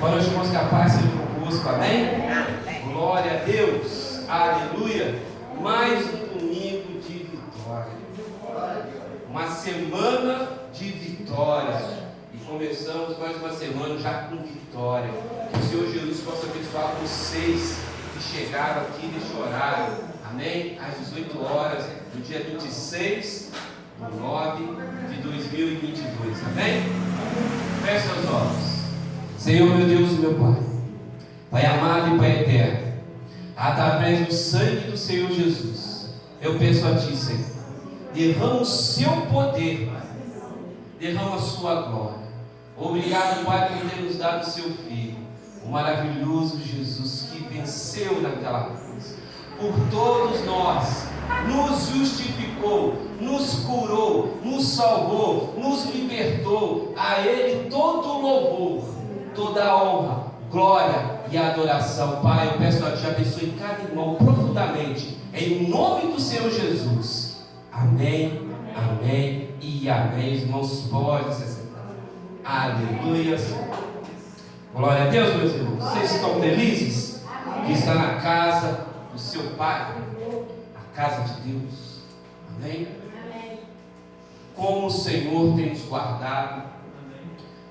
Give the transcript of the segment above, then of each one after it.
Boa noite, irmãos, que a paz seja convosco, amém? Glória a Deus, aleluia. Mais um domingo de vitória, uma semana de vitória, e começamos mais uma semana já com vitória. Que o Senhor Jesus possa abençoar vocês que chegaram aqui neste horário, amém? Às 18 horas, no dia 26 de 9 de 2022, amém? Feche seus olhos. Senhor, meu Deus e meu Pai, Pai amado e Pai eterno, através do sangue do Senhor Jesus, eu peço a Ti, Senhor, derrama o Seu poder, derrama a Sua glória. Obrigado, Pai, por ter nos dado o Seu Filho, o maravilhoso Jesus que venceu naquela cruz, por todos nós, nos justificou, nos curou, nos salvou, nos libertou. A Ele todo o louvor, toda a honra, glória e adoração. Pai, eu peço a Ti, abençoe cada irmão profundamente, em nome do Senhor Jesus. Amém, amém e amém. Irmãos, podem se sentar. Aleluia. Glória a Deus, meus irmãos. Vocês estão felizes de estar na casa do seu Pai, a casa de Deus? Amém? Como o Senhor tem nos guardado,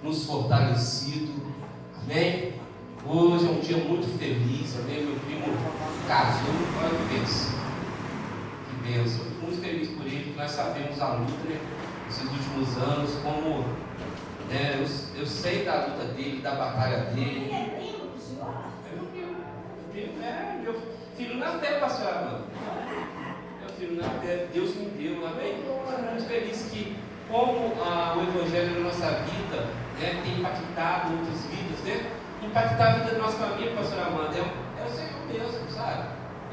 nos fortalecido. Amém? Hoje é um dia muito feliz. Amém? Meu primo casou. Olha que bênção. Que bênção. Fico muito feliz por ele, porque nós sabemos a luta, né? Esses últimos anos, como eu sei da luta dele, da batalha dele. Ele é primo do senhor? Meu filho na fé, pastor Armando. Meu filho na fé, Deus me deu, amém? Fico muito feliz que, como o Evangelho na nossa vida, né, tem impactado outras vidas, né? Impactar a vida da nossa família, pastor Armando, é o Senhor mesmo, sabe?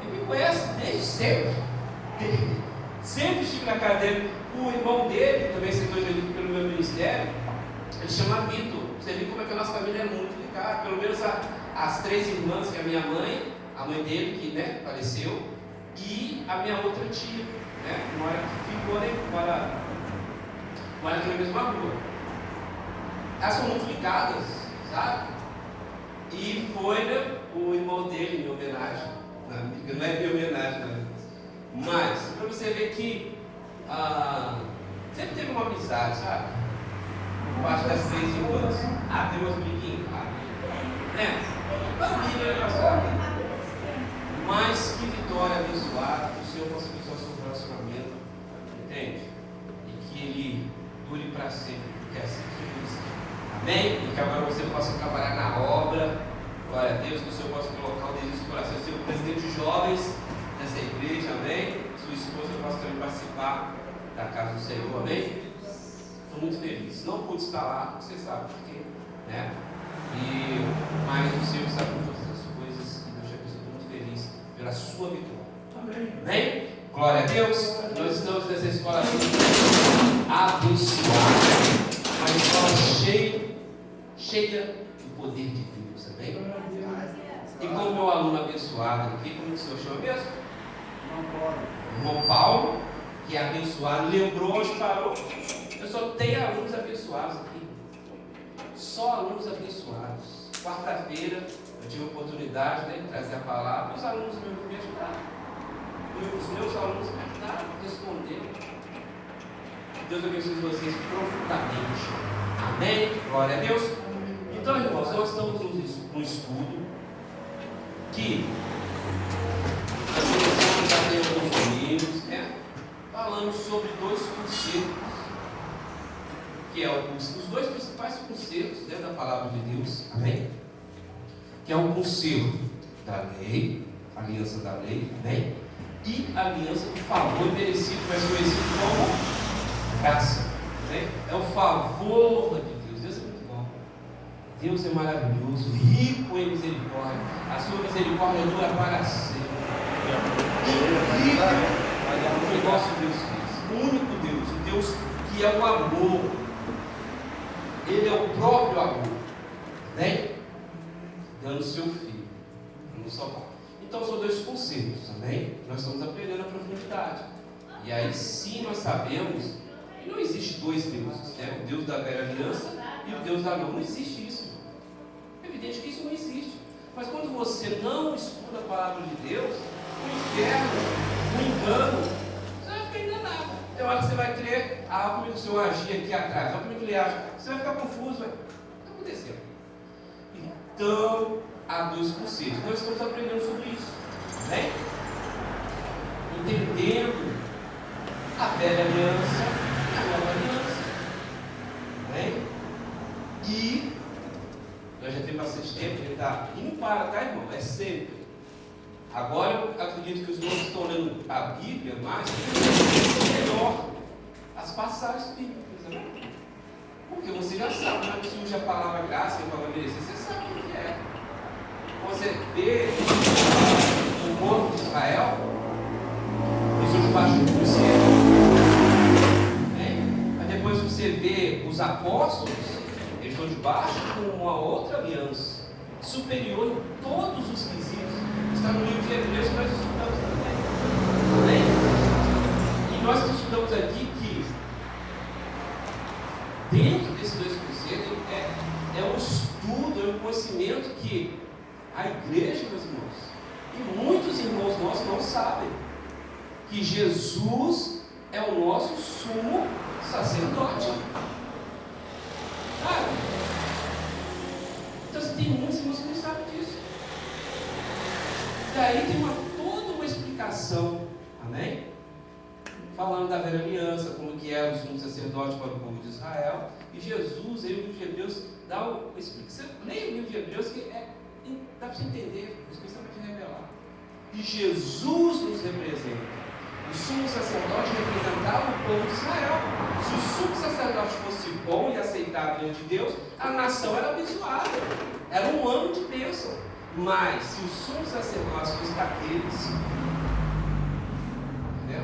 Ele me conhece desde sempre. Sempre estive na casa dele. O irmão dele, também sentou ali pelo meu ministério, ele chama Vitor. Você vê como é que a nossa família é muito ligada. Pelo menos as três irmãs, que é a minha mãe, a mãe dele, que faleceu, e a minha outra tia, que mora aqui, mora aqui na mesma rua. Elas são muito ligadas, sabe? E foi o irmão dele, em minha homenagem. Não é minha homenagem, não. Mas, para você ver que sempre teve uma amizade, sabe? Eu acho das três irmãs. Tem umas briguinhas, família, pastor. Mas que vitória abençoada, que o Senhor possa abençoar o seu relacionamento, entende? E que ele dure para sempre, porque é assim que Deus. Amém? E que agora você possa trabalhar na obra. Glória a Deus, que o Senhor possa colocar o desejo do coração, ser o presidente de jovens dessa igreja, amém? Sua esposa possa também participar da casa do Senhor, amém? Estou muito feliz. Não pude estar lá, você sabe por quê, né? Mas o Senhor sabe de todas as coisas, e Deus te abençoe. Estou muito feliz pela sua vitória. Amém? Glória a Deus. Nós estamos nessa escola abençoada, uma escola cheia do poder de Deus, amém? E como meu aluno abençoado aqui, como o senhor chama mesmo? Irmão Paulo, que é abençoado, lembrou, hoje parou. Eu só tenho alunos abençoados aqui. Só alunos abençoados. Quarta-feira eu tive a oportunidade de trazer a palavra. Os alunos me ajudaram. Os meus alunos me ajudaram a responder. Deus abençoe vocês profundamente. Amém? Glória a Deus. Então, irmãos, nós estamos no estudo que nós começamos a ter alguns domingos, falando sobre dois concertos, que é os dois principais concertos dentro da palavra de Deus, amém? Que é o concerto da lei, a aliança da lei, amém? E a aliança do favor merecido, mais conhecido como graça, amém? É o favor de Deus. Deus é muito bom. Deus é maravilhoso, rico em misericórdia. A sua misericórdia dura para sempre. Incrível o que o nosso Deus fez. O único Deus, o Deus que é o amor. Ele é o próprio amor, né? Dando seu filho para nos salvar. Então são dois conceitos, amém? Nós estamos aprendendo a profundidade. E aí sim nós sabemos que não existe dois deuses, né? O Deus da velha aliança e o Deus da nova. Não existe isso. É evidente você não estuda a palavra de Deus, o inferno, o engano, você vai ficar enganado. Tem hora que você vai querer, como é que o Senhor agir aqui atrás? Como é que ele age? Você vai ficar confuso, vai. O que está acontecendo? Então, há dois conceitos. Nós estamos aprendendo sobre isso. Amém? Entendendo a velha aliança e a nova aliança. Amém? E nós já temos bastante tempo, ele está indo para, tá, irmão? É sempre. Agora eu acredito que os irmãos estão lendo a Bíblia mais melhor as passagens bíblicas, amém? Porque você já sabe, quando surge a palavra graça e a palavra merecer, você sabe o que é. Você vê o povo de Israel, eles estão debaixo do crucificado. Mas depois você vê os apóstolos, eles estão debaixo de uma outra aliança, superior em todos os quesitos. Está no livro de Hebreus que nós estudamos também. Amém? E nós estudamos aqui que dentro desses dois conceitos é um estudo, é um conhecimento que a igreja, meus irmãos, e muitos irmãos nossos não sabem que Jesus é o nosso sumo sacerdote. Sabe? Então tem muitos irmãos que não sabem disso. E aí tem toda uma explicação, amém? Falando da velha aliança, como que era o sumo sacerdote para o povo de Israel. E Jesus, aí o livro de Hebreus dá uma explicação. Leia o livro de Hebreus que dá para você entender, especialmente revelar. E Jesus nos representa. O sumo sacerdote representava o povo de Israel. Se o sumo sacerdote fosse bom e aceitável diante de Deus, a nação era abençoada. Era um ano de bênção. Mas se o sumo sacerdote fosse daqueles, entendeu?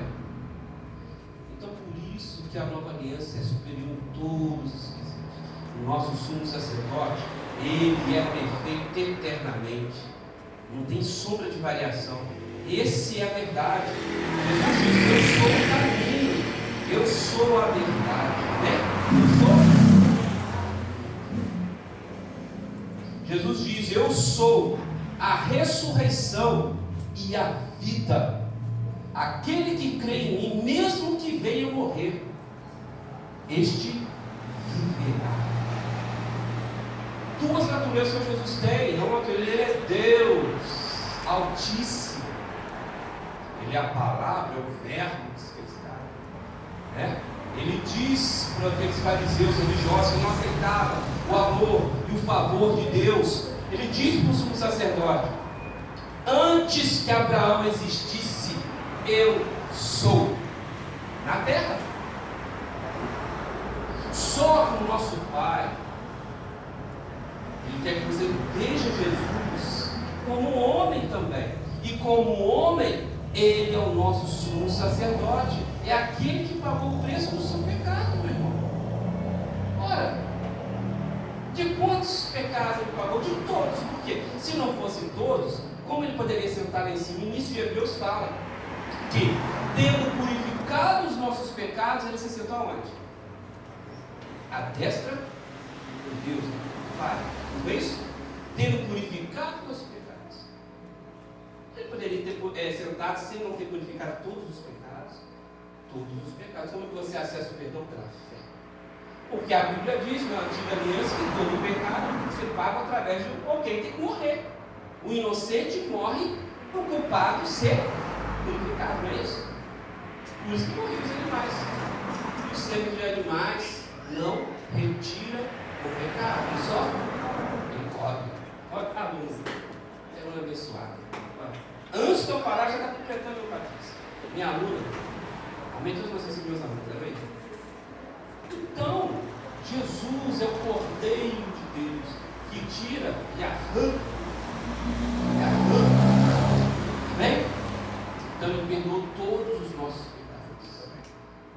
Então por isso que a nova aliança é superior em todos os quesitos. O nosso sumo sacerdote, ele é perfeito eternamente. Não tem sombra de variação. Essa é a verdade. Jesus diz: eu sou o caminho, eu sou a verdade, né? Jesus diz: eu sou a ressurreição e a vida. Aquele que crê em mim, mesmo que venha morrer, este viverá. Duas naturezas que Jesus tem. Uma natureza, ele é Deus Altíssimo. Ele é a palavra, é o verbo que se fez carne, né? Ele diz para aqueles fariseus religiosos que não aceitavam o amor e o favor de Deus, ele diz para o sumo sacerdote: antes que Abraão existisse, eu sou na terra. Só que o nosso Pai, ele quer que você veja Jesus como homem também. E como homem, ele é o nosso sumo sacerdote. É aquele que pagou o preço do seu pecado, meu irmão. Ora, de quantos pecados ele pagou? De todos. Por quê? Se não fossem todos, como ele poderia sentar lá em cima? O início de Hebreus fala que, tendo purificado os nossos pecados, ele se sentou aonde? À destra de Deus, Pai. Não é isso? Tendo purificado os nossos pecados. Ele poderia ter sentado sem não ter purificado todos os pecados. Todos os pecados. Como é que você acessa o perdão? Pela fé. Porque a Bíblia diz na antiga aliança que todo pecado tem que ser pago através de alguém tem que morrer. O inocente morre para o culpado ser purificado, não é isso? Por isso que morriam os animais. E o sangue de animais não retira o pecado, ele só encobre. Olha a luz, é uma abençoada. Antes de eu parar, já está completando meu Patrícia. Minha aluna, amém todos vocês meus alunos, amém? Então, Jesus é o Cordeiro de Deus que tira e arranca. Amém? Então ele perdoou todos os nossos pecados.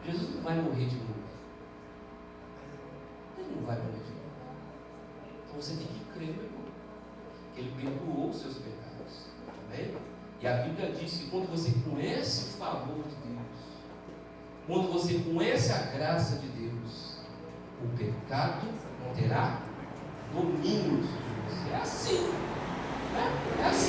Jesus não vai morrer de novo. Ele não vai morrer de novo. Então você tem que crer, meu irmão, que ele perdoou os seus pecados. Amém? E a Bíblia diz que quando você conhece o favor de Deus, quando você conhece a graça de Deus, o pecado não terá domínio sobre você. É assim. É assim.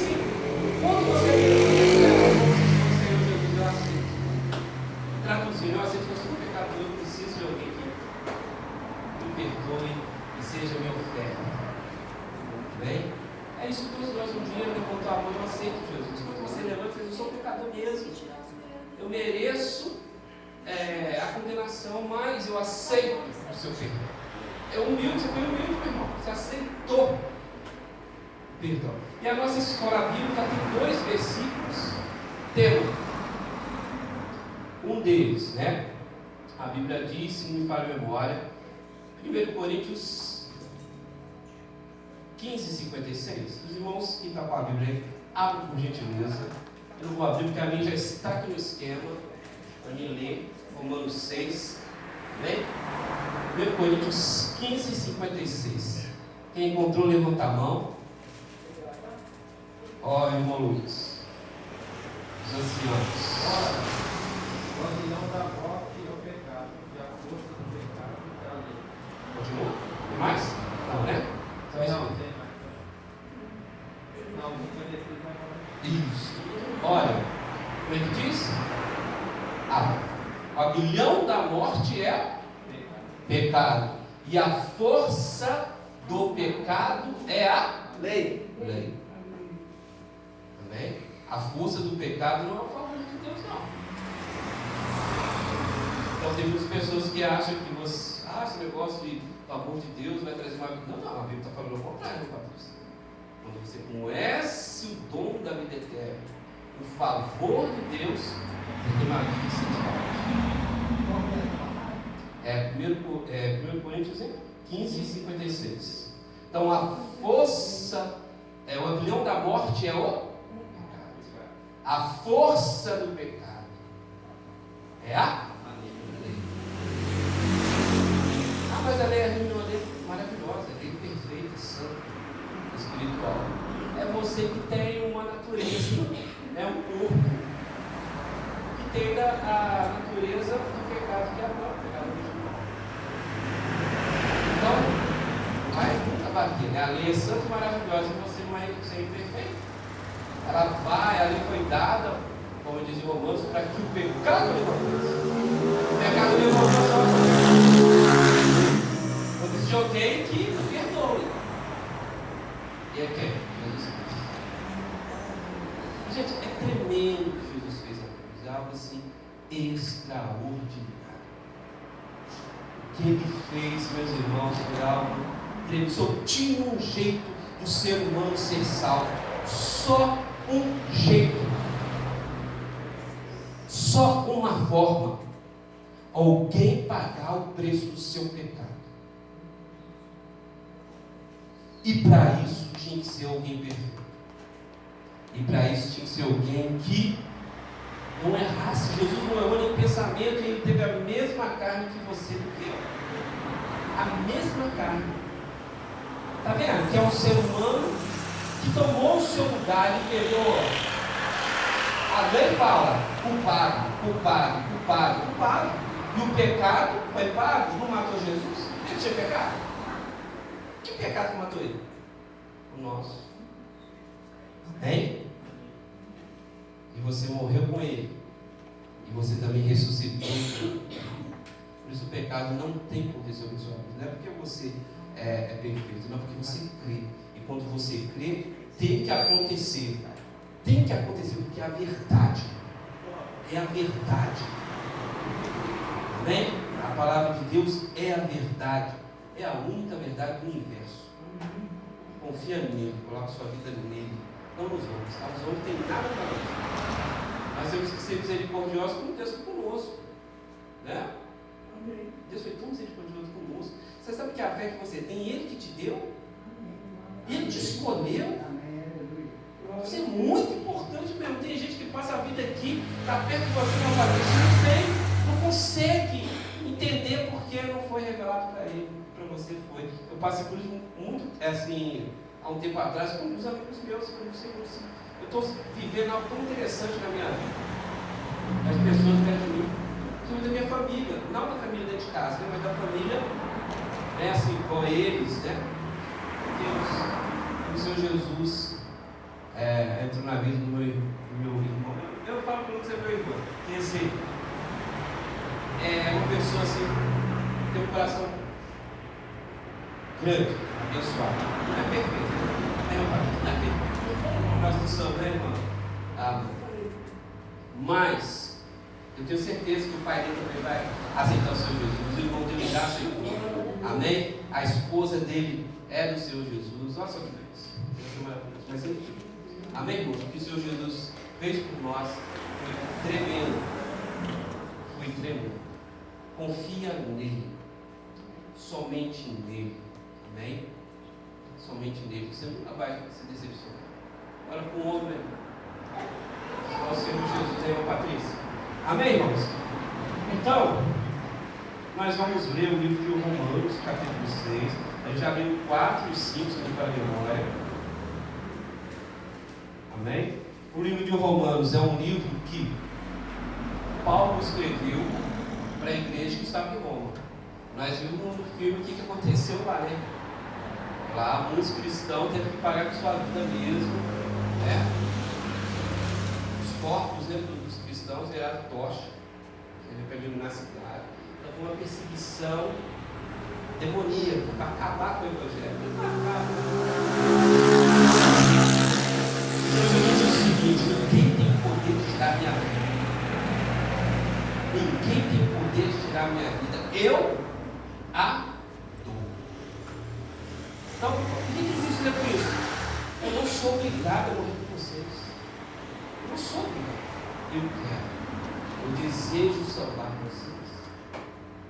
Amém? É isso que todos nós um dia levantar a mão, eu aceito Jesus. Quando você levanta, eu sou pecador mesmo. Eu mereço a condenação, mas eu aceito o seu perdão. É humilde, você foi humilde, meu irmão. Você aceitou perdão. E a nossa escola bíblica tem 2 versículos. Temos um deles, né? A Bíblia diz, se não me falha a memória, 1 Coríntios 15:56. Os irmãos que estão com a Bíblia aí, abrem por gentileza. Eu não vou abrir porque a minha já está aqui no esquema para mim ler. Romanos 6, né? 1 Coríntios 15:56. Quem encontrou, levanta a mão. Ó, irmão Luiz, os anciãos. O aguilhão da morte é o pecado, e a força do pecado é a lei. Continua? Tem mais? Não, né? Só isso. Não, tem mais. Não, o 56 vai falar. Isso. Olha, como é que diz? O aguilhão da morte é pecado. E a força do pecado é a Lei. lei. Amém? A força do pecado não é a favor de Deus, não. Então tem muitas pessoas que acham que você, esse negócio de favor de Deus vai trazer uma vida. Não, a Bíblia está falando o contrário, meu Patrícia. Quando você conhece o dom da vida eterna, o favor de Deus, você tem uma vida sem 1 Coríntios 15:56. Então a força, o aguilhão da morte é o pecado. A força do pecado é a lei. Mas a lei é uma lei maravilhosa, a lei perfeita, santa, espiritual. É você que tem uma natureza, um corpo que tem a natureza do pecado que é o pecado original. Então, vai nunca bater, né? A lei é santa e maravilhosa e você não é imperfeito. A lei foi dada, como diz em Romanos, para que o pecado levante. O pecado levante. Eu disse de alguém que perdoe. E é quem? Jesus Cristo. Gente, é tremendo o que Jesus fez na cruz. É algo assim extraordinário. O que ele fez, meus irmãos, foi algo tremendo. Só tinha um jeito do ser humano ser salvo. Só um jeito. Só uma forma. Alguém pagar o preço do seu pecado. E para isso tinha que ser alguém perfeito. E para isso tinha que ser alguém que não errasse. Jesus não errou nem pensamento, e ele teve a mesma carne que você e eu. A mesma carne. Está vendo? Que é um ser humano que tomou o seu lugar e pegou. A lei fala: culpado, culpado, culpado, culpado. E o pecado foi pago, não matou Jesus. Ele tinha pecado. Que pecado que matou ele? O nosso. Amém? E você morreu com ele. E você também ressuscitou. Por isso o pecado não tem poder sobre a sua vida. Não é porque você é perfeito, não é porque você crê. E quando você crê, tem que acontecer. Tem que acontecer, porque é a verdade. É a verdade. Amém? A palavra de Deus é a verdade. É a única verdade do universo. Confia nele, coloca sua vida nele, não nos homens. Tá? Os homens não têm nada para nós. Mas temos que ser misericordiosos como Deus foi conosco. Né? Deus foi tão misericordioso conosco. Você sabe que a fé que você tem, Ele que te deu, Ele te escolheu. Isso é muito importante mesmo. Tem gente que passa a vida aqui, está perto de você, não faz isso, não consegue entender porque não foi revelado para ele, para você foi. Eu passei por isso muito, assim, há um tempo atrás, com os amigos meus, eu estou vivendo algo tão interessante na minha vida. As pessoas perto de mim, principalmente da minha família, não da família dentro de casa, mas da família, assim, com eles, Deus, o Senhor Jesus entrou na vida do meu irmão. Eu falo para você, meu irmão, que esse é uma pessoa assim, tem um coração grande, abençoado. Não é perfeito, condição, né, irmão? Mas, eu tenho certeza que o pai dele também vai aceitar o Senhor Jesus. O irmão dele já aceitou. Amém? A esposa dele é do Senhor Jesus. Olha só que beleza. Mas enfim. Amém, irmãos? O que o Senhor Jesus fez por nós foi tremendo. Foi tremendo. Confia nele. Somente nele. Amém? Somente nele. Você nunca vai se decepcionar. Olha para o homem. Só o Senhor Jesus, irmã Patrícia. Amém, irmãos? Então, nós vamos ler o livro de Romanos, capítulo 6. A gente já leu 4 e 5, se não para a memória. Amém? O livro de Romanos é um livro que Paulo escreveu para a igreja que estava em Roma. Nós vimos no filme o que aconteceu lá, né? Lá, muitos cristãos teve que pagar com sua vida mesmo, né? Os corpos, né, dos cristãos viraram tocha, para iluminar a cidade. Então foi uma perseguição demoníaca para acabar com o evangelho. Eu digo o seguinte: ninguém tem poder de tirar minha vida. Ninguém tem poder de tirar minha vida. Eu a dou. Então, o que existe depois disso? Eu não sou obrigado a morrer por vocês. Eu não sou obrigado. Eu quero. Eu desejo salvar vocês.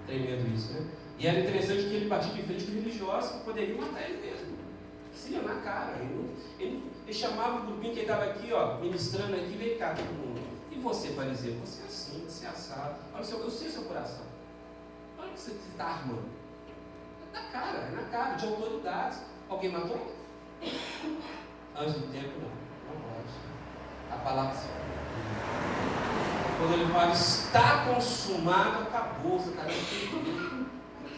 Tremendo isso, né? E era interessante que ele batia de frente com religiosos que poderiam matar ele mesmo. Se ia na cara. Ele chamava o grupinho que ele estava aqui, ó, ministrando aqui, vem cá, todo mundo. E você, fariseu? Você é assim, você é assado. Olha, eu sei o seu coração. Olha o que você está armando. É na cara, de autoridades. Alguém matou? Antes do tempo, não pode. A palavra se quando ele fala, está consumado, acabou. Satanás perdeu.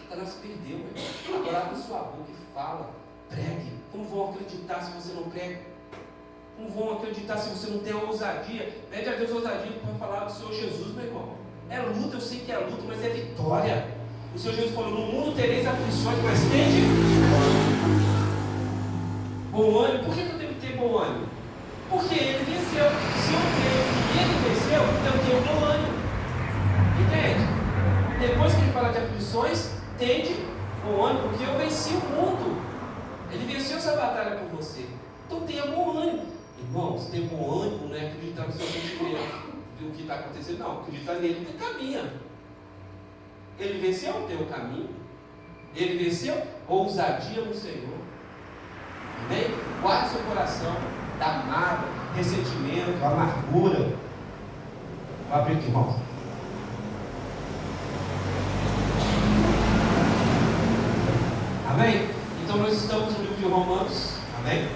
Satanás perdeu, meu. Agora abre sua boca e fala, pregue. Como vão acreditar se você não prega? Como vão acreditar se você não tem a ousadia? Pede a Deus ousadia para falar do Senhor Jesus, meu irmão. É luta, eu sei que é luta, mas é vitória. O Senhor Jesus falou, no mundo tereis aflições, mas tende bom ânimo. Por que eu tenho que ter bom ânimo? Porque ele venceu. Se eu creio que ele venceu, então eu tenho bom ânimo. Entende? Depois que ele fala de aflições, tende bom ânimo, porque eu venci o mundo. Ele venceu essa batalha por você. Então tenha bom ânimo. Irmãos, ter bom ânimo não é acreditar no seu sentimento, do que está acontecendo, não. Acreditar nele que caminha. Ele venceu o teu caminho. Ele venceu ousadia no Senhor. Amém? Guarde seu coração da mágoa, ressentimento, amargura. Vai abrir aqui, irmão. Amém? Então nós estamos no livro de Romanos. Amém?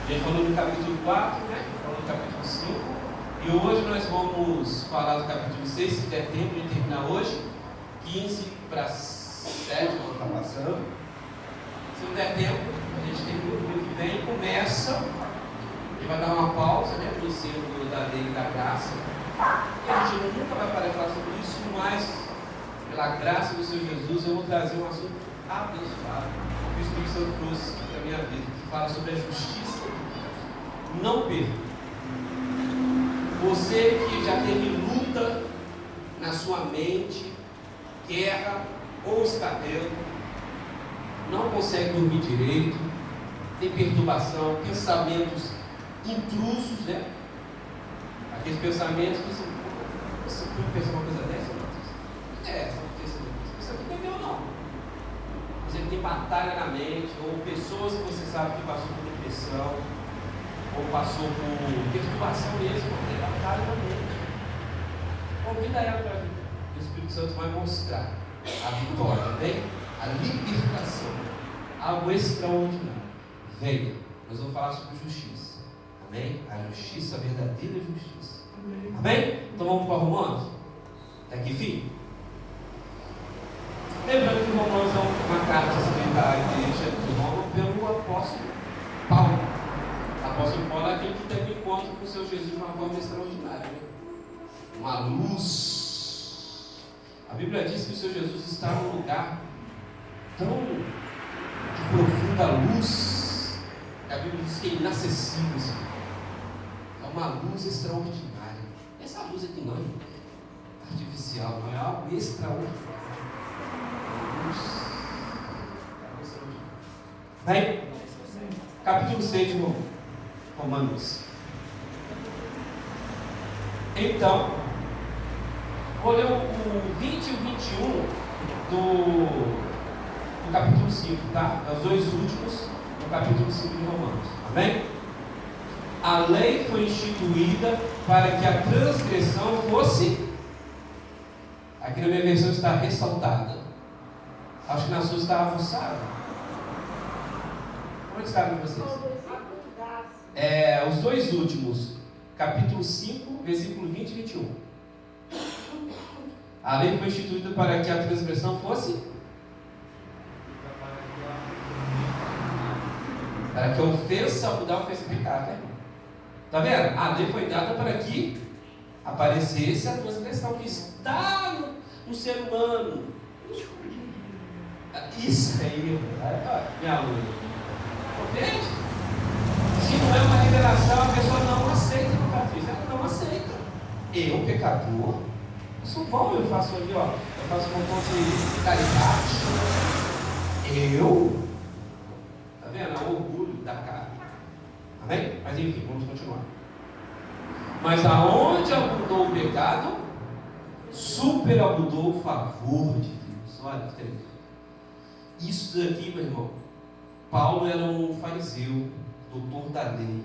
A gente falou no capítulo 4, né? Falou no capítulo 5. E hoje nós vamos falar do capítulo 6, se der tempo de terminar hoje. 15 para 7, vou estar passando. Se não der tempo, a gente termina o ano que vem e começa. A gente vai dar uma pausa, né? No ensino da lei e da graça. E a gente nunca vai parar de falar sobre isso, mas pela graça do Senhor Jesus eu vou trazer um assunto abençoado que o Espírito Santo trouxe para a minha vida, que fala sobre a justiça de Deus. Não perca. Você que já teve luta na sua mente, guerra ou está tendo, não consegue dormir direito, tem perturbação, pensamentos intrusos, né? Aqueles pensamentos que você pode pensar uma coisa dessa? Você não entendeu, não. Você tem batalha na mente, ou pessoas que você sabe que passou por depressão, ou passou por perturbação mesmo, tem batalha na mente. Convida ela para vir. O Espírito Santo vai mostrar a vitória, amém? A libertação, algo extraordinário. Venha, nós vamos falar sobre justiça, amém? A justiça, a verdadeira justiça, amém? Então vamos para Romanos? Está aqui, filho? Lembrando que Romanos é uma carta escrita à igreja de Roma pelo apóstolo Paulo. O apóstolo Paulo é aquele que teve um encontro com o Senhor Jesus de uma forma extraordinária, né? Uma luz. A Bíblia diz que o Senhor Jesus está num lugar tão de profunda luz, que a Bíblia diz que é inacessível. É uma luz extraordinária. Essa luz aqui não é artificial, não é algo extraordinário. Luz extraordinária. Bem, capítulo 6 de Romanos. Então, vou ler o 20 e o 21 do capítulo 5, tá? É os dois últimos do capítulo 5 de Romanos. Amém? A lei foi instituída para que a transgressão fosse. Aqui na minha versão está ressaltada. Acho que na sua está avançada. Como é que está para vocês? Os dois últimos. Capítulo 5, versículo 20 e 21. A lei foi instituída para que a transgressão fosse. Para que a ofensa mudar fosse pecado, né? Está vendo? A lei foi dada para que aparecesse a transgressão que está no ser humano. Isso aí, minha aluna. Compreende? Se não é uma revelação, a pessoa não aceita o pecado. Ela não aceita. Eu, pecador, eu sou bom, eu faço ali, ó. Eu faço um ponto de caridade. Eu. Está vendo? É o orgulho da carne. Amém? Mas enfim, vamos continuar. Mas aonde abundou o pecado, superabundou o favor de Deus. Olha que tremendo. Isso daqui, meu irmão. Paulo era um fariseu, doutor da lei.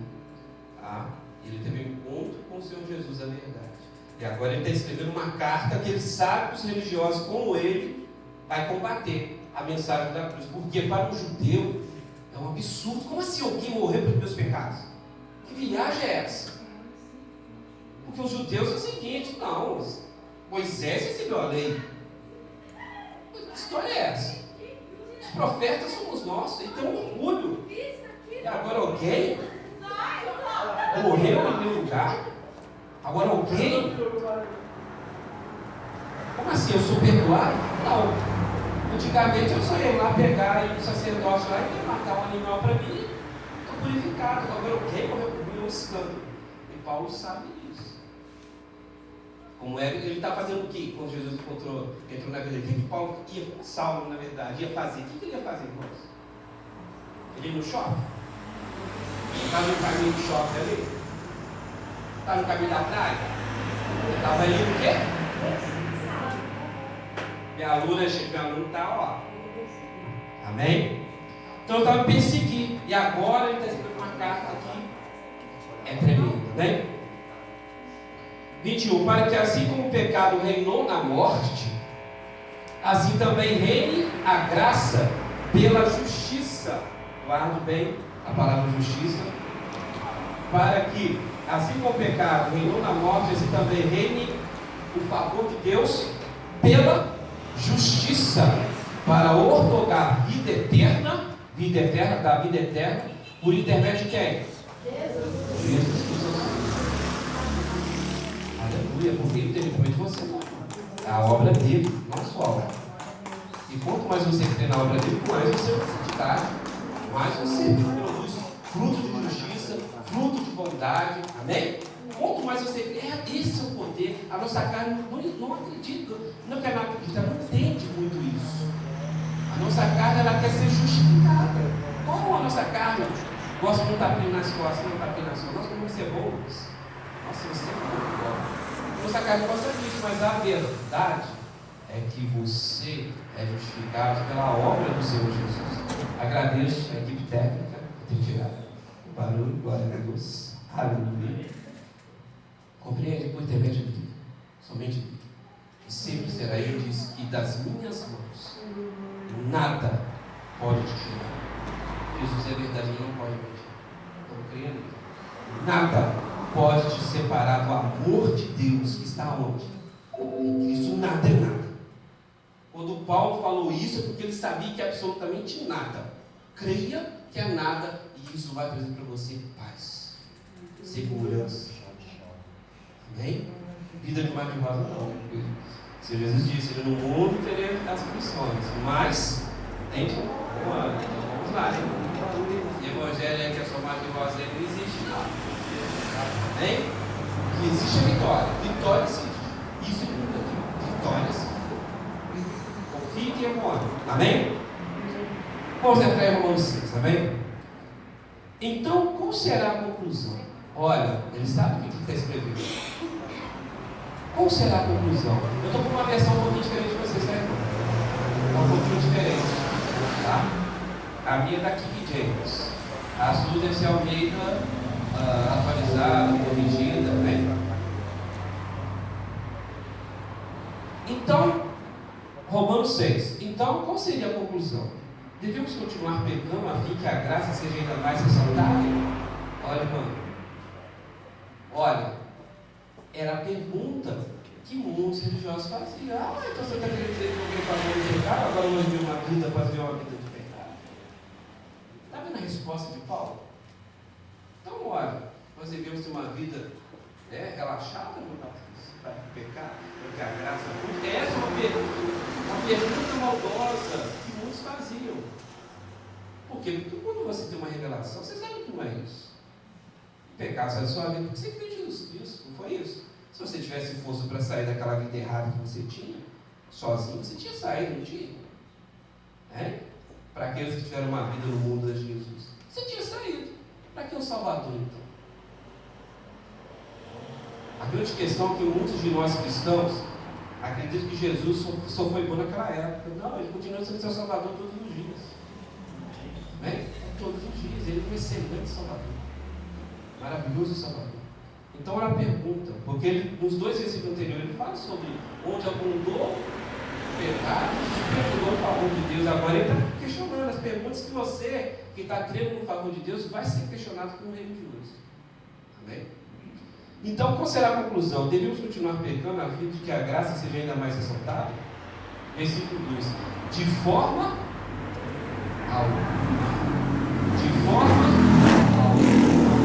Tá? Ele teve um encontro com o Senhor Jesus, a verdade. E agora ele está escrevendo uma carta que ele sabe que os religiosos, como ele, vai combater a mensagem da cruz. Porque para um judeu é um absurdo. Como assim alguém morreu pelos meus pecados? Que viagem é essa? Porque os judeus é o seguinte, não, Moisés recebeu a lei. Que história é essa? Os profetas somos nós, ele tem um orgulho. E agora alguém morreu em meu lugar? Agora alguém? Como assim? Eu sou perdoado? Não. Antigamente eu só ia lá pegar e o sacerdote lá e ia matar um animal para mim. Estou purificado. Agora alguém morreu por mim, é um escândalo. E Paulo sabe disso. Como é, ele está fazendo o quê? Quando Jesus entrou na vida dele, o que Paulo ia, Saulo na verdade, ia fazer? O que ele ia fazer, irmãos? Ele ia no shopping? Estava no caminho do shopping ali? Estava no caminho da praia? Estava ali o quê? Minha aluna está, ó. Amém? Então eu estava me perseguindo. E agora ele está escrevendo uma carta aqui. É tremendo, né? 21. Para que assim como o pecado reinou na morte, assim também reine a graça pela justiça. Guarde bem a palavra justiça. Para que assim como o pecado reinou na morte, assim também reine o favor de Deus pela justiça, para outorgar vida eterna, da vida eterna, por intermédio de quem? Jesus Cristo. Aleluia, porque ele teve muito de você. A obra dele, não a sua obra. E quanto mais você crê na obra dele, mais você vai santidade, mais você produz fruto de justiça, fruto de bondade. Amém? Quanto mais você crê, esse é o poder. A nossa carne não acredita. Não quer não acredita, não entende muito isso. A nossa carne, ela quer ser justificada. Como a nossa carne gosta de um tapinho nas costas, não um tapinho nas costas. Nós queremos ser bons. Nossa, você é bom. Nossa carne gosta disso, mas a verdade é que você é justificado pela obra do Senhor Jesus. Agradeço a equipe técnica por ter tirado o barulho, glória a Deus. Aleluia. Compreende? Por intermédio dele, somente dele. E sempre será. Ele diz que das minhas mãos nada pode te tirar. Jesus é verdade, ele não pode mentir. Estão crendo? Nada pode te separar do amor de Deus que está onde? Em Cristo. Nada é nada. Quando Paulo falou isso é porque ele sabia que é absolutamente nada. Creia que é nada e isso vai trazer para você paz, segurança. Amém? Vida de mais de rosa não. Se Jesus disse, no mundo teria as aflições, mas tem de vamos lá, hein? E evangelho é que a sua mais de rosa não existe não. Amém? Que existe a vitória. Vitória existe. Isso é tudo aqui. Vitória existe. Confie que é bom. Amém? Vamos entrar em Romanos 6. Amém? Então, qual será a conclusão? Olha, ele sabe o que está escrevendo. Qual será a conclusão? Eu estou com uma versão um pouquinho diferente de vocês, né? Um pouquinho diferente. Tá? A minha é da King James. A sua deve ser Almeida atualizada, corrigida, né? Então, Romanos 6. Então, qual seria a conclusão? Devemos continuar pecando a fim que a graça seja ainda mais ressaltada? Olha, irmão. Olha, era a pergunta que muitos religiosos faziam. Então você está querendo dizer que eu quero fazer um pecado, agora eu vou viver uma vida para viver uma vida de pecado? Está vendo a resposta de Paulo? Então, olha, nós devemos ter uma vida relaxada para pecar, porque a graça é muito. Essa é uma pergunta maldosa que muitos faziam. Por quê? Porque quando você tem uma revelação, você sabe que não é isso. Pecar sai da sua vida porque você crê em Jesus Cristo, não foi isso? Se você tivesse força para sair daquela vida errada que você tinha, sozinho, você tinha saído, não tinha? Para aqueles que tiveram uma vida no mundo de Jesus, você tinha saído. Para que o Salvador, então? A grande questão é que muitos de nós cristãos acreditam que Jesus só foi bom naquela época. Não, ele continua sendo seu Salvador todos os dias. Todos os dias. Ele foi excelente Salvador. Maravilhoso Salvador. Então era a pergunta, porque ele, nos 2 versículos anteriores ele fala sobre onde abundou o pecado, superabundou o favor de Deus. Agora ele está questionando as perguntas que você, que está crendo no favor de Deus, vai ser questionado por um religioso. Amém? Então, qual será a conclusão? Devemos continuar pecando a fim de que a graça seja ainda mais ressaltada? Versículo 2. De forma alguma. De forma alguma.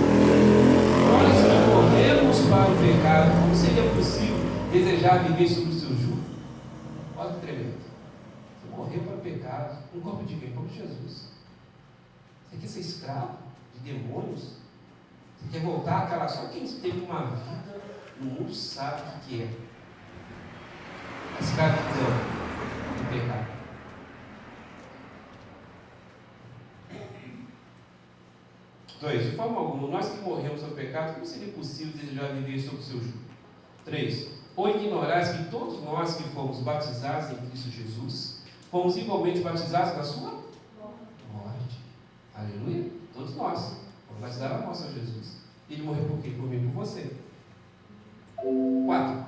Nós que morremos para o pecado, como seria possível desejar viver sob o seu jugo? Olha que tremendo. Você morreu para o pecado, no corpo de quem? No corpo de Jesus. Você quer ser escravo de demônios? Você quer voltar àquela... Só quem teve uma vida no mundo sabe o que é a escravidão do pecado. De forma alguma, nós que morremos ao pecado, como seria possível desejar viver sob o seu jugo? 3. Ou ignorais que todos nós que fomos batizados em Cristo Jesus, fomos igualmente batizados na sua morte. Aleluia? Todos nós fomos batizados na nossa Jesus. Ele morreu por quê? Por mim e por você. 4.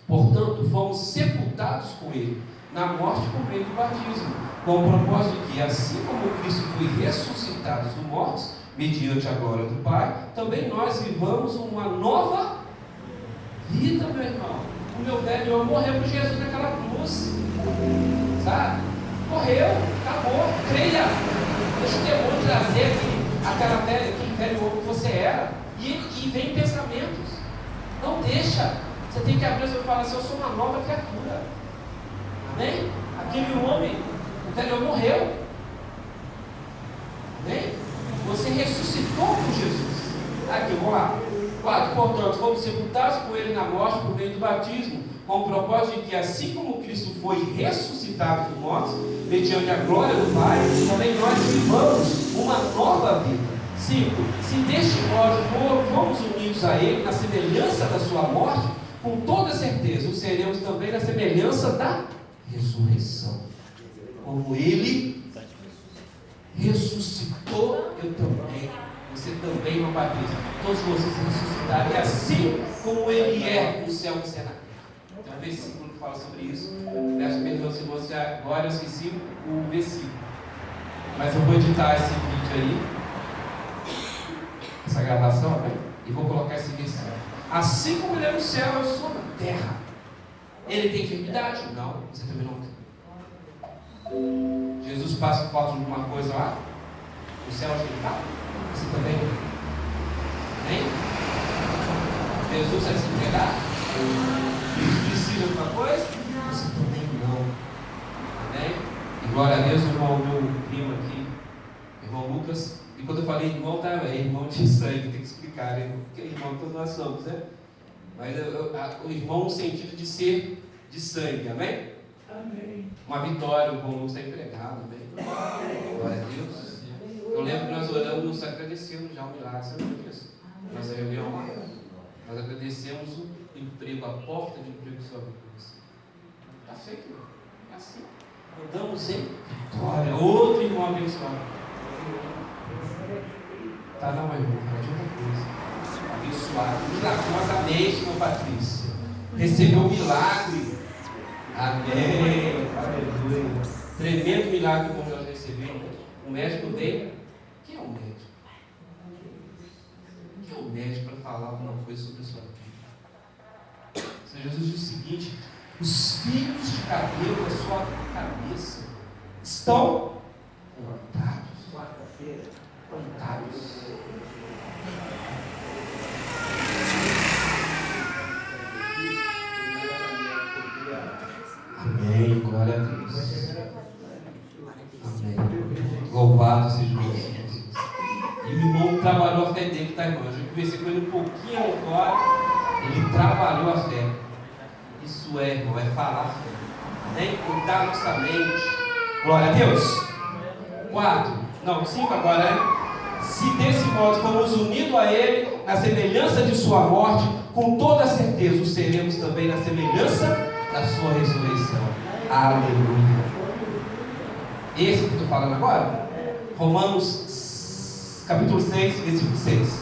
Portanto, fomos sepultados com Ele na morte por meio do batismo, com o propósito de que, assim como Cristo foi ressuscitado dos mortos, mediante a glória do Pai, também nós vivamos uma nova vida, meu irmão. O meu velho homem morreu por Jesus naquela cruz, sabe? Morreu, acabou, creia. Deixa o demônio trazer aquele velho homem que você era, e vem pensamentos. Não deixa. Você tem que abrir e falar assim: eu sou uma nova criatura. Amém? Aquele homem, o velho homem morreu. Amém? Você ressuscitou com Jesus. Aqui, vamos lá. 4. Portanto, fomos sepultados com Ele na morte por meio do batismo, com o propósito de que, assim como Cristo foi ressuscitado dos mortos, mediante a glória do Pai, também nós vivamos uma nova vida. 5. Se deste modo fomos unidos a Ele na semelhança da sua morte, com toda certeza o seremos também na semelhança da ressurreição. Como Ele ressuscitou, eu também. Você também não batismo. Todos vocês ressuscitaram. E assim como Ele é no céu, você é na terra. Tem um versículo que fala sobre isso. Peço perdão se você agora eu esqueci o versículo. Mas eu vou editar esse vídeo aí, essa gravação, né? E vou colocar esse versículo. Assim como Ele é no céu, eu sou na terra. Ele tem enfermidade? Não, você também não tem. Jesus passa por causa de alguma coisa lá? O céu onde Ele está? Você também não. Amém? Jesus vai se entregar? Jesus precisa de alguma coisa? Você também não. Amém? E glória a Deus, meu primo aqui, irmão Lucas. e quando eu falei irmão, tá, é irmão de sangue, tem que explicar, né? Porque irmão todos nós somos, né? Mas o irmão no sentido de ser de sangue, amém? Amém. Uma vitória, o bom está empregado, amém? Glória a Deus. Eu lembro que nós oramos agradecendo já o milagre, sabe disso? Nossa reunião, nós agradecemos o emprego, a porta de emprego que o Senhor abriu para você. Está feito, é assim. Andamos em vitória. Outro irmão abençoado. Tá, não, irmão, fala de outra coisa. Abençoado, milagrosamente, meu Patrícia. Recebeu um milagre. Amém. Aleluia. Tremendo milagre como nós recebemos. O médico veio. Quem é o médico? Quem é o médico para falar alguma coisa sobre a sua vida? O Senhor Jesus diz o seguinte: os fios de cabelo da sua cabeça estão contados. Quarta-feira. Contados. Amém, glória a Deus. Amém. Louvado seja o Senhor Jesus. E o irmão trabalhou a fé dele, tá, irmão? Eu já conversei com ele um pouquinho agora. Ele trabalhou a fé. Isso é, irmão, é falar a fé. Nem cuidar nossa mente. Glória a Deus. 5 agora, né? Se desse modo fomos unidos a Ele, na semelhança de sua morte, com toda certeza o seremos também na semelhança da sua ressurreição. Aleluia. Esse que eu estou falando agora? Romanos capítulo 6, versículo 6.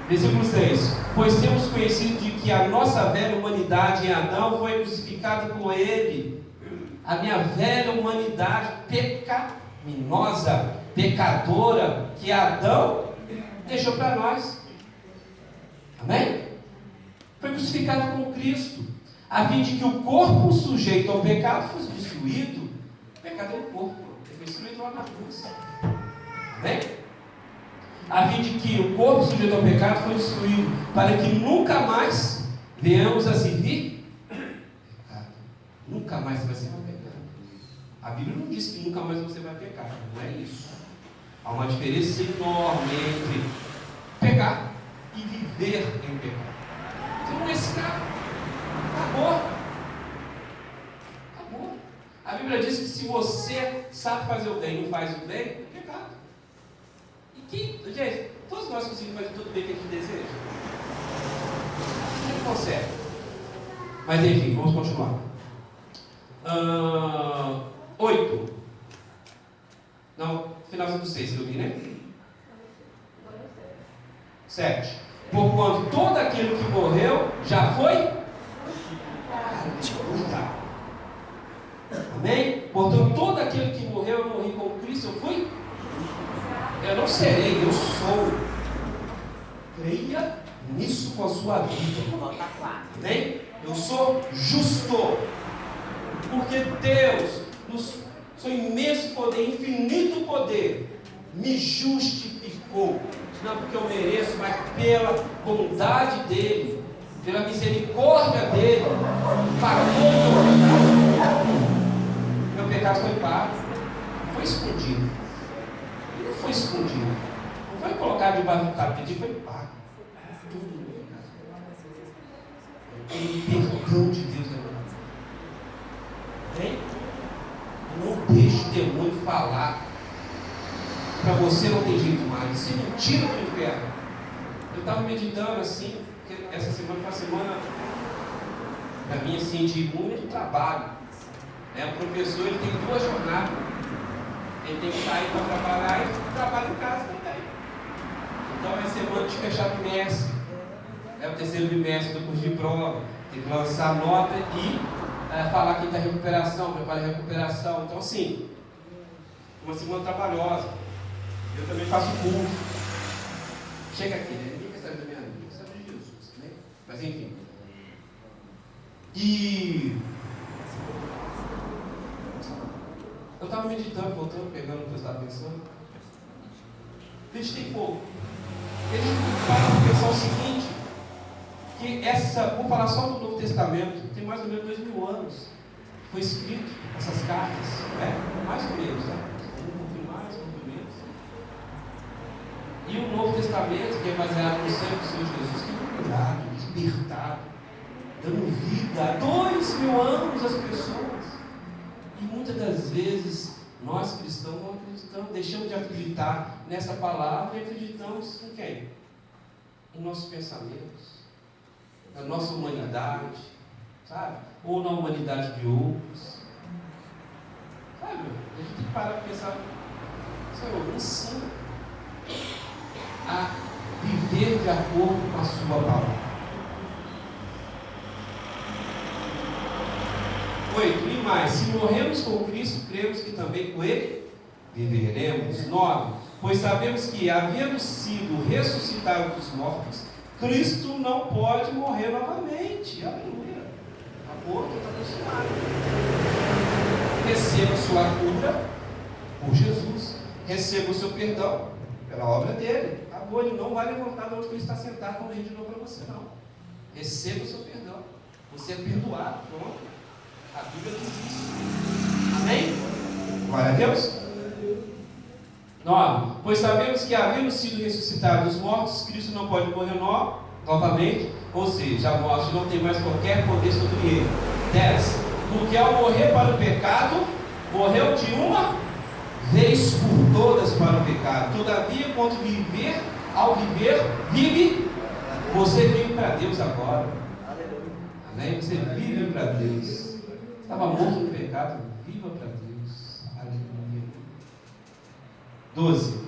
Versículo 6. Pois temos conhecido de que a nossa velha humanidade em Adão foi crucificada com Ele. A minha velha humanidade pecaminosa, pecadora, que Adão deixou para nós. Amém? Foi crucificado com Cristo, a fim de que o corpo sujeito ao pecado fosse destruído. O pecado é o corpo, ele foi destruído lá na cruz. Amém? A fim de que o corpo sujeito ao pecado fosse destruído, para que nunca mais venhamos a servir pecado. Nunca mais você vai servir pecado. A Bíblia não diz que nunca mais você vai pecar, não é isso. Há uma diferença enorme entre pecar e viver em pecado. Você não é escravo. Acabou. Acabou. A Bíblia diz que se você sabe fazer o bem e não faz o bem, é pecado. Gente, todos nós conseguimos fazer tudo bem que a gente deseja. A gente consegue. Mas enfim, vamos continuar. 8. Não, finalzinho do 6 que eu li, né? 7. Porquanto todo aquele que morreu já foi. Amém? Portanto, todo aquele que morreu, eu morri com Cristo, eu fui. Eu não serei, eu sou. Creia nisso com a sua vida. Amém? Eu sou justo. Porque Deus, no seu imenso poder, infinito poder, me justificou. Não porque eu mereço, mas pela bondade dEle, pela misericórdia dEle, pagou meu pecado. Meu pecado foi pago, não foi escondido. Não foi escondido. Não foi colocado debaixo do tapete, foi pago. Tem perdão de Deus na minha vida. Tem? Não deixe o demônio falar. Para você não tem jeito mais. Isso é mentira do inferno. Eu estava meditando assim, porque essa semana foi uma semana para mim assim, de muito trabalho. O professor ele tem 2 jornadas. Ele tem que sair para trabalhar e trabalha em casa também. Então é semana de fechar trimestre. É o 3º bimestre do curso de prova. Tem que lançar nota e falar quem está em recuperação, preparar a recuperação. Então assim, uma semana trabalhosa. Eu também faço curso. Chega aqui, né? Ninguém quer saber da minha vida, sabe de Jesus, né? Mas enfim. E eu estava meditando, voltando, pegando o que eu estava pensando. Meditei pouco. E a gente para pensar o seguinte, que vou falar só do Novo Testamento, tem mais ou menos 2000 anos. Foi escrito essas cartas, né? Mais ou menos, né? Um pouquinho mais, um pouquinho menos. E o Novo Testamento, que é baseado no sangue do Senhor Jesus, que foi curado, libertado, dando vida há 2000 anos às pessoas. E muitas das vezes, nós cristãos não acreditamos, deixamos de acreditar nessa palavra e acreditamos em quem? Em nossos pensamentos, na nossa humanidade, sabe? Ou na humanidade de outros. Sabe? A gente tem que parar para pensar, Senhor, me ensina a viver de acordo com a sua palavra. 8. E mais, se morremos com Cristo, cremos que também com Ele viveremos. 9. Pois sabemos que, havendo sido ressuscitado dos mortos, Cristo não pode morrer novamente. Aleluia. Acabou, está consumado. Receba sua cura por Jesus. Receba o seu perdão pela obra dele. Acabou, ele não vai levantar de onde ele está sentado quando ele de novo para você, não. Receba o seu perdão. Você é perdoado. Pronto. A Bíblia diz isso. Amém? Glória a Deus. 9. Pois sabemos que, havendo sido ressuscitado dos mortos, Cristo não pode morrer novamente, ou seja, a morte não tem mais qualquer poder sobre ele. 10. Porque ao morrer para o pecado, morreu de uma vez por todas para o pecado. Todavia, quando viver, ao viver, vive. Você vive para Deus agora. Amém? Você vive para Deus. Estava morto no pecado, viva para Deus. Aleluia. 12.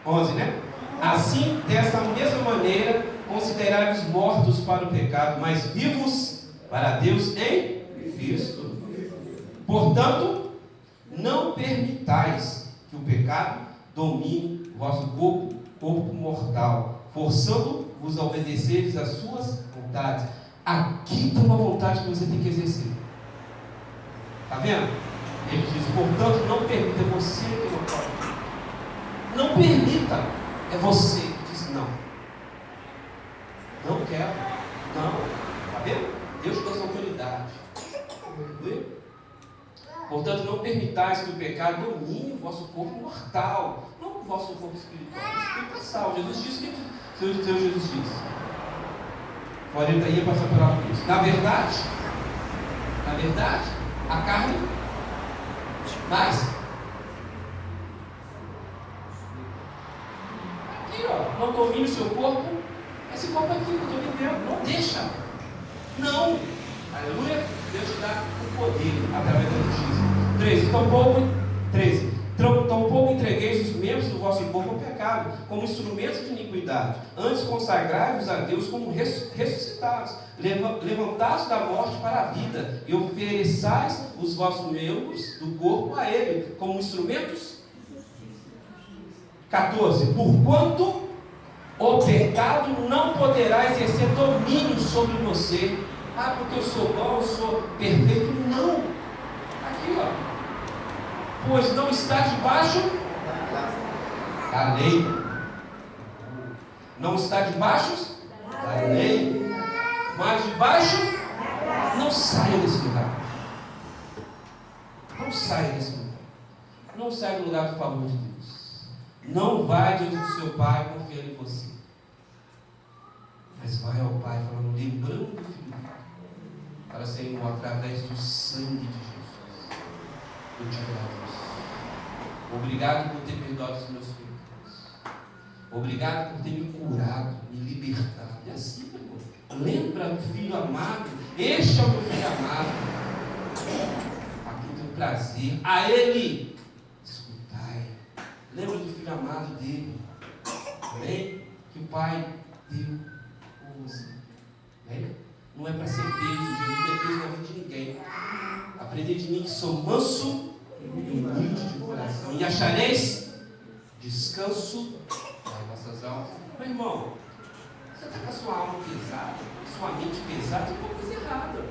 11, né? Assim, dessa mesma maneira, considerai-vos mortos para o pecado, mas vivos para Deus em Cristo. Portanto, não permitais que o pecado domine o vosso corpo mortal, forçando-vos a obedeceres às suas vontades. Aqui tem uma vontade que você tem que exercer. Está vendo? Ele diz, portanto, não permita, é você que não pode. Não permita, é você que diz não. Não quero, não. Está vendo? Deus tem essa autoridade. Portanto, não permitais que o pecado domine o vosso corpo mortal, não o vosso corpo espiritual. O espírito é salvo. Jesus disse que Seu Jesus disse. Pode ir passar por algo disso. Na verdade, a carne mais. Aqui, ó, não domine o seu corpo. Esse corpo aqui que eu estou vivendo, não deixa. Não. Aleluia. Deus te dá o poder através da justiça. 13. Tão pouco entregueis os membros do vosso corpo ao pecado, como instrumentos de iniquidade. Antes consagrai-vos a Deus como ressuscitados, levantados da morte para a vida, e ofereçais os vossos membros do corpo a Ele, como instrumentos. 14. Porquanto o pecado não poderá exercer domínio sobre você. Ah, porque eu sou bom, eu sou perfeito. Não. Aqui, ó. Pois não está debaixo da lei. Não está debaixo da lei. Mas debaixo, não saia desse lugar. Não saia desse lugar. Não saia do lugar do favor de Deus. Não vai diante do seu pai confiando em você. Mas vai ao pai falando, lembrando do filho, para Senhor, através do sangue de Jesus, eu te agradeço. Obrigado por ter perdoado os meus pecados. Obrigado por ter me curado, me libertado. E assim, meu irmão, lembra do filho amado. Este é o meu filho amado. Aqui tem um prazer. A ele escutai. Lembra do filho amado dele. Amém? Que o Pai deu por você. Amém? Não é para ser peso. Jesus não é peso na vida de ninguém. Aprender de mim que sou manso e humilde de coração, e achareis descanso nas vossas almas. Meu irmão, você está com a sua alma pesada, sua mente pesada, tem alguma coisa errada.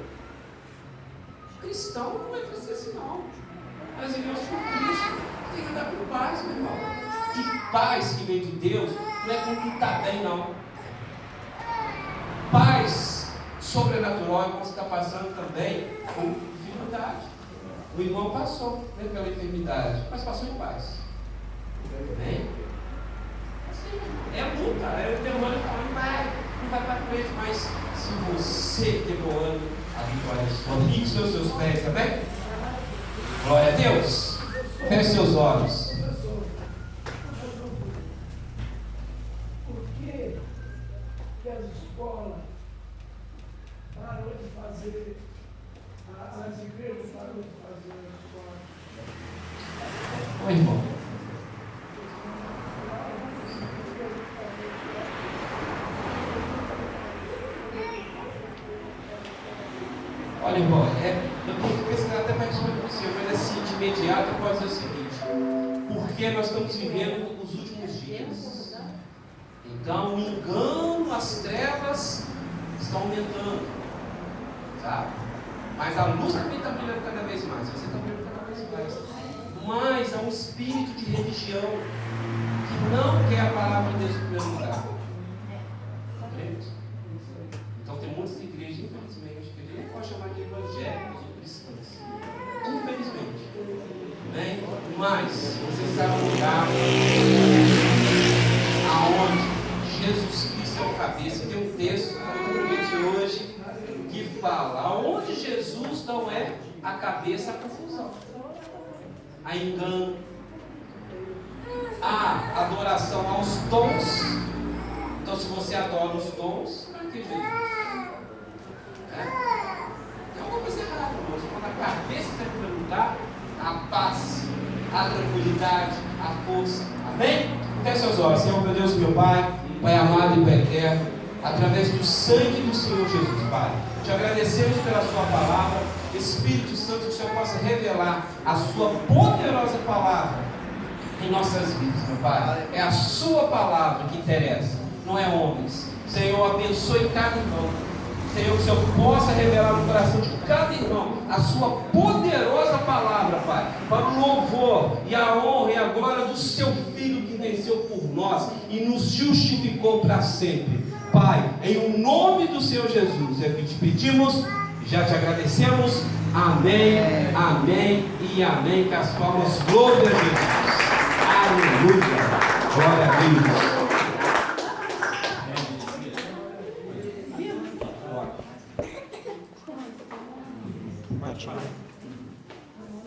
Cristão não é para ser assim, não. Nós vivemos com Cristo, tem que andar com paz, meu irmão. E paz que vem de Deus não é quando tu está bem, não. Paz sobrenatural é quando você está passando também com dificuldade. O irmão passou pela enfermidade, mas passou em paz. Amém? Aí o demônio fala, não vai para frente, mas se você demorando, a vitória é sua. Fixe os seus pés, amém? Glória a Deus. Feche seus olhos. Por que as escolas pararam de fazer, as igrejas pararam de fazer a escola? Oi, irmão. Olha, irmão, eu estou pensando até mais sobre você, mas assim, de imediato eu posso dizer o seguinte: porque nós estamos vivendo os últimos dias. Então, o engano, as trevas estão aumentando, sabe? Mas a luz também está brilhando cada vez mais, você está brilhando cada vez mais. Mas há um espírito de religião que não quer a palavra de Deus em primeiro lugar. Compreende? Então tem muitas igrejas, infelizmente, que a gente não pode chamar de evangélicos ou cristãs. Infelizmente. Né? Mas você está no lugar aonde Jesus Cristo é o cabeça. Tem um texto de hoje que fala: aonde Jesus não é a cabeça, a confusão, a engano, a adoração aos dons. Então, se você adora os dons, para que Jesus? É uma coisa errada, irmãos. Quando a cabeça está em primeiro lugar, a paz, a tranquilidade, a força. Amém? Feche seus olhos. Senhor, meu Deus, meu Pai, Pai amado e Pai eterno, através do sangue do Senhor Jesus, Pai, te agradecemos pela sua palavra. Espírito Santo, que o Senhor possa revelar a sua poderosa palavra em nossas vidas, meu Pai. É a sua palavra que interessa, não é homens. Senhor, abençoe cada irmão. Senhor, que o Senhor possa revelar no coração de cada irmão a sua poderosa palavra, Pai, para o louvor e a honra e a glória do seu Filho que venceu por nós e nos justificou para sempre. Pai, em o nome do Senhor Jesus, é que te pedimos, já te agradecemos. Amém, amém e amém. Que as palmas glórias a Deus. Aleluia. Glória a Deus.